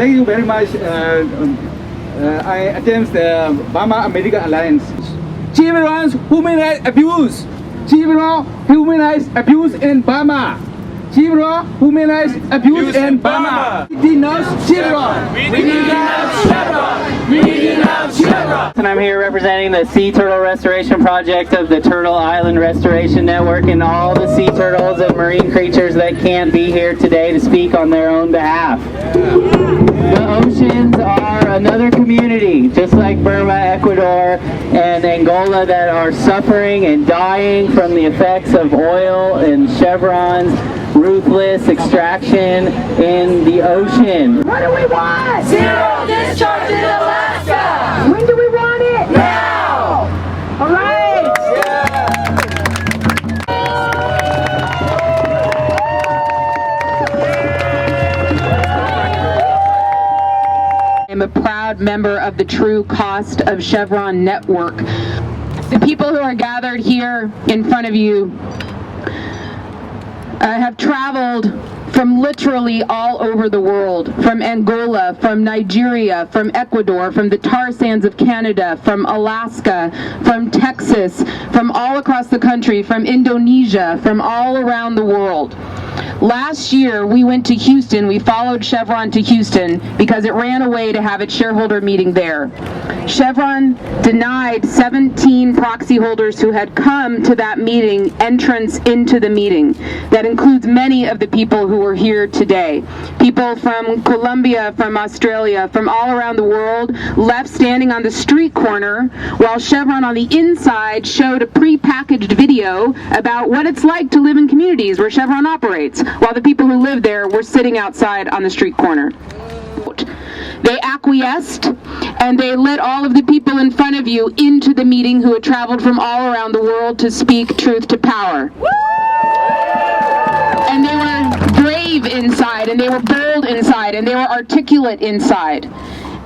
thank you very much. I attend the Burma-America Alliance. Chevron's human rights abuse. Chevron human rights abuse in Burma. Chevron human rights abuse in Burma. We denounce Chevron. We denounce Chevron. We denounce Chevron. And I'm here representing the Sea Turtle Restoration Project of the Turtle Island Restoration Network and all the sea turtles and marine creatures that can't be here today to speak on their own behalf. The oceans are another community, just like Burma, Ecuador, and Angola, that are suffering and dying from the effects of oil and Chevron's ruthless extraction in the ocean. What do we want? Zero discharge in Alaska. When do we want it? Now. All right. I'm a proud member of the True Cost of Chevron network. The people who are gathered here in front of you have traveled from literally all over the world, from Angola, from Nigeria, from Ecuador, from the tar sands of Canada, from Alaska, from Texas, from all across the country, from Indonesia, from all around the world. Last year, we went to Houston. We followed Chevron to Houston because it ran away to have its shareholder meeting there. Chevron denied 17 proxy holders who had come to that meeting entrance into the meeting. That includes many of the people who were here today. People from Colombia, from Australia, from all around the world left standing on the street corner while Chevron on the inside showed a pre-packaged video about what it's like to live in communities where Chevron operates, while the people who live there were sitting outside on the street corner. They acquiesced, and they let all of the people in front of you into the meeting who had traveled from all around the world to speak truth to power. And they were brave inside, and they were bold inside, and they were articulate inside.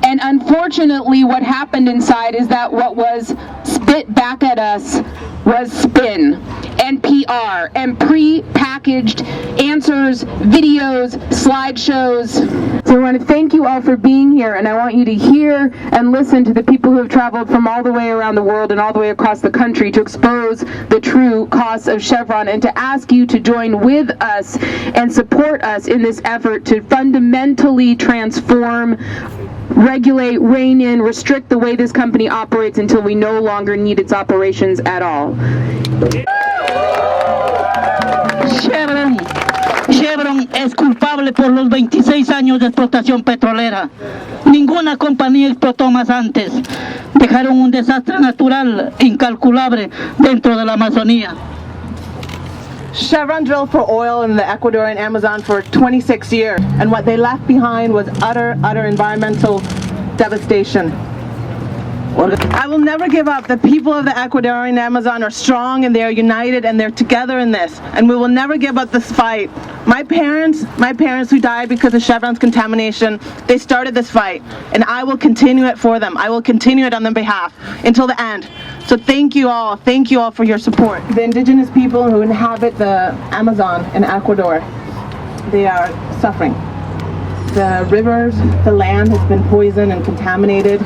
And unfortunately, what happened inside is that what was spit back at us was spin and PR and pre-packaged answers, videos, slideshows. So I want to thank you all for being here, and I want you to hear and listen to the people who have traveled from all the way around the world and all the way across the country to expose the true costs of Chevron, and to ask you to join with us and support us in this effort to fundamentally transform, regulate, rein in, restrict the way this company operates until we no longer need its operations at all. Chevron es culpable por los 26 años de explotación petrolera. Ninguna compañía explotó más antes. Dejaron un desastre natural incalculable dentro de la Amazonía. Chevron drilled for oil in the Ecuadorian Amazon for 26 years, and what they left behind was utter environmental devastation. I will never give up. The people of the Ecuadorian Amazon are strong, and they are united, and they're together in this, and we will never give up this fight. My parents who died because of Chevron's contamination, they started this fight, and I will continue it for them. I will continue it on their behalf until the end. So thank you all for your support. The indigenous people who inhabit the Amazon in Ecuador, they are suffering. The rivers, the land has been poisoned and contaminated.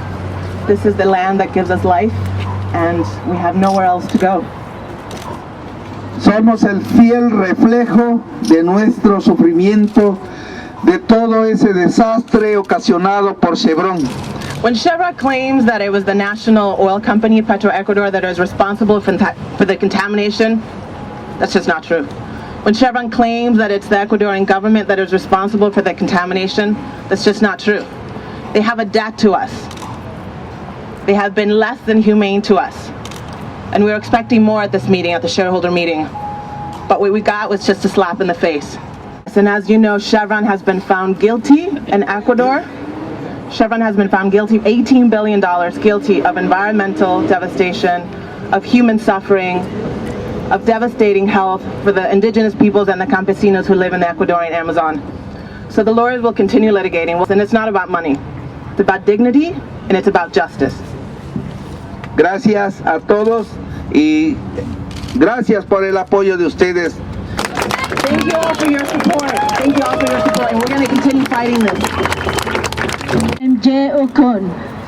This is the land that gives us life, and we have nowhere else to go. Somos el fiel reflejo de nuestro sufrimiento, de todo ese desastre ocasionado por Chevron. When Chevron claims that it was the national oil company, Petroecuador, that is responsible for the contamination, that's just not true. When Chevron claims that it's the Ecuadorian government that is responsible for the contamination, that's just not true. They have a debt to us. They have been less than humane to us. And we were expecting more at this meeting, at the shareholder meeting. But what we got was just a slap in the face. And as you know, Chevron has been found guilty in Ecuador. Chevron has been found guilty, $18 billion guilty of environmental devastation, of human suffering, of devastating health for the indigenous peoples and the campesinos who live in the Ecuadorian Amazon. So the lawyers will continue litigating, and it's not about money. It's about dignity, and it's about justice. Gracias a todos y gracias por el apoyo de ustedes. Thank you all for your support. Thank you all for your support, and we're going to continue fighting this. I'm J. Okon.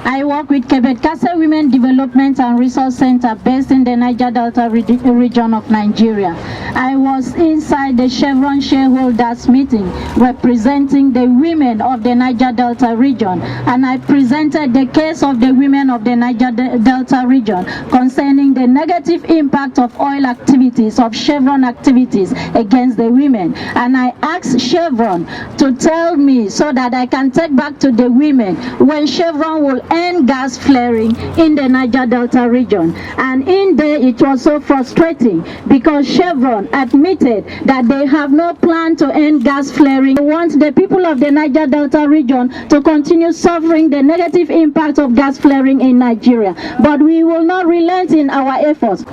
I work with Quebec Castle Women Development and Resource Center based in the Niger Delta region of Nigeria. I was inside the Chevron shareholders meeting representing the women of the Niger Delta region, and I presented the case of the women of the Niger Delta region concerning the negative impact of oil activities, of Chevron activities against the women. And I asked Chevron to tell me so that I can take back to the women when Chevron will end gas flaring in the Niger Delta region. And in there it was so frustrating because Chevron admitted that they have no plan to end gas flaring. They want the people of the Niger Delta region to continue suffering the negative impact of gas flaring in Nigeria. But we will not relent in our efforts.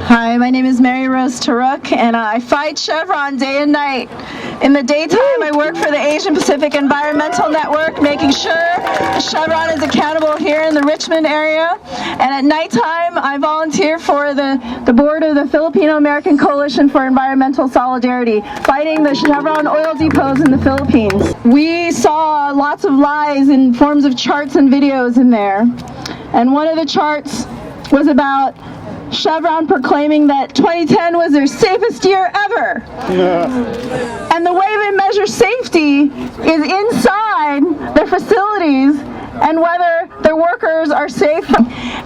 Hi, my name is Mary Rose Taruk, and I fight Chevron day and night. In the daytime, I work for the Asian Pacific Environmental Network, making sure Chevron is accountable here in the Richmond area. And at nighttime, I volunteer for the board of the Filipino-American Coalition for Environmental Solidarity, fighting the Chevron oil depots in the Philippines. We saw lots of lies in forms of charts and videos in there. And one of the charts was about Chevron proclaiming that 2010 was their safest year ever. Yeah. And the way they measure safety is inside their facilities and whether their workers are safe.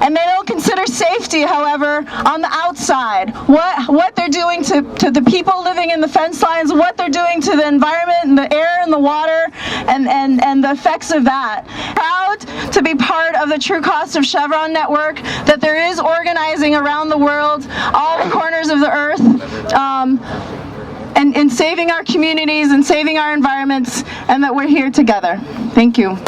And they don't consider safety, however, on the outside. What they're doing to the people living in the fence lines, what they're doing to the environment and the air and the water and the effects of that. Proud to be part of the True Cost of Chevron network, that there is organizing around the world, all the corners of the earth, and saving our communities and saving our environments, and that we're here together. Thank you.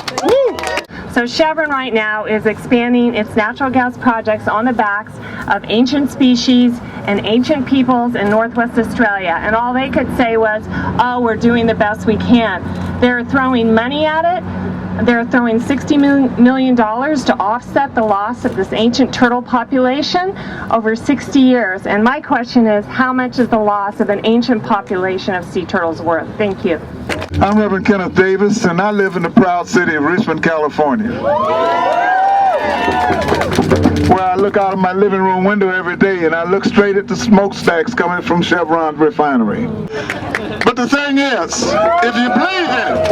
So Chevron right now is expanding its natural gas projects on the backs of ancient species and ancient peoples in Northwest Australia. And all they could say was, oh, we're doing the best we can. They're throwing money at it. They're throwing $60 million to offset the loss of this ancient turtle population over 60 years. And my question is, how much is the loss of an ancient population of sea turtles worth? Thank you. I'm Reverend Kenneth Davis, and I live in the proud city of Richmond, California, where I look out of my living room window every day and I look straight at the smokestacks coming from Chevron refinery. But the thing is, if you believe it,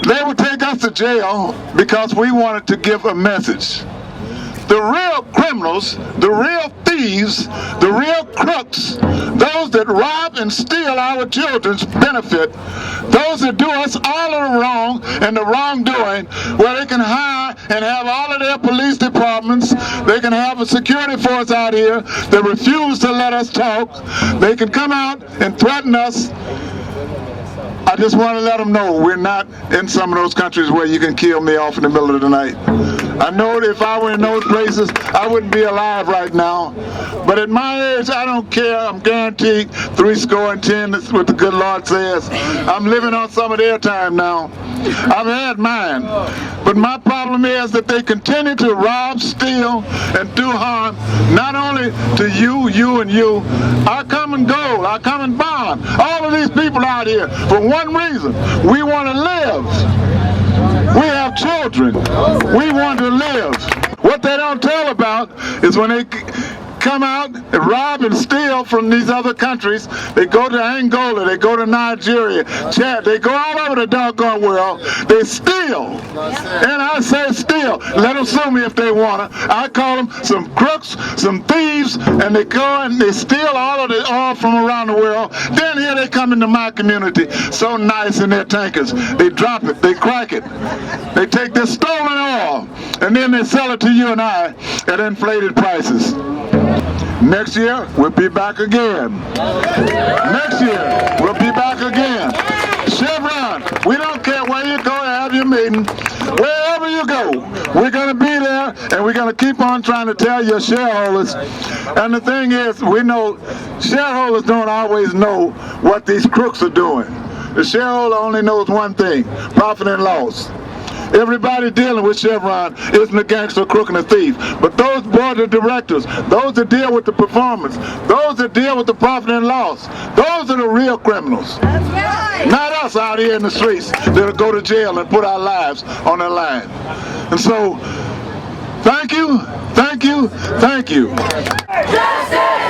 they would take us to jail because we wanted to give a message. The real criminals, the real thieves, the real crooks, those that rob and steal our children's benefit, those that do us all of the wrong and the wrongdoing, where they can hire and have all of their police departments, they can have a security force out here that refuse to let us talk, they can come out and threaten us. I just want to let them know we're not in some of those countries where you can kill me off in the middle of the night. I know that if I were in those places, I wouldn't be alive right now. But at my age, I don't care. I'm guaranteed 70, that's what the good Lord says. I'm living on some of their time now. I've had mine. But my problem is that they continue to rob, steal, and do harm, not only to you, and you, our common goal, our common bond, all of these people out here, for one reason, we want to live. We have children. We want to live. What they don't tell about is when they come out and rob and steal from these other countries, they go to Angola, they go to Nigeria, Chad, they go all over the doggone world, they steal. And I say steal. Let them sue me if they want to. I call them some crooks, some thieves, and they go and they steal all of the oil from around the world. Then here they come into my community, so nice in their tankers. They drop it, they crack it. They take this stolen oil, and then they sell it to you and I at inflated prices. Next year, we'll be back again. Next year, we'll be back again. Chevron, we don't care where you go to have your meeting. Wherever you go, we're going to be there, and we're going to keep on trying to tell your shareholders. And the thing is, we know shareholders don't always know what these crooks are doing. The shareholder only knows one thing, profit and loss. Everybody dealing with Chevron isn't a gangster, crook, and a thief. But those board of directors, those that deal with the performance, those that deal with the profit and loss, those are the real criminals. That's right. Not us out here in the streets that'll go to jail and put our lives on the line. And so, thank you, thank you, thank you. Justice!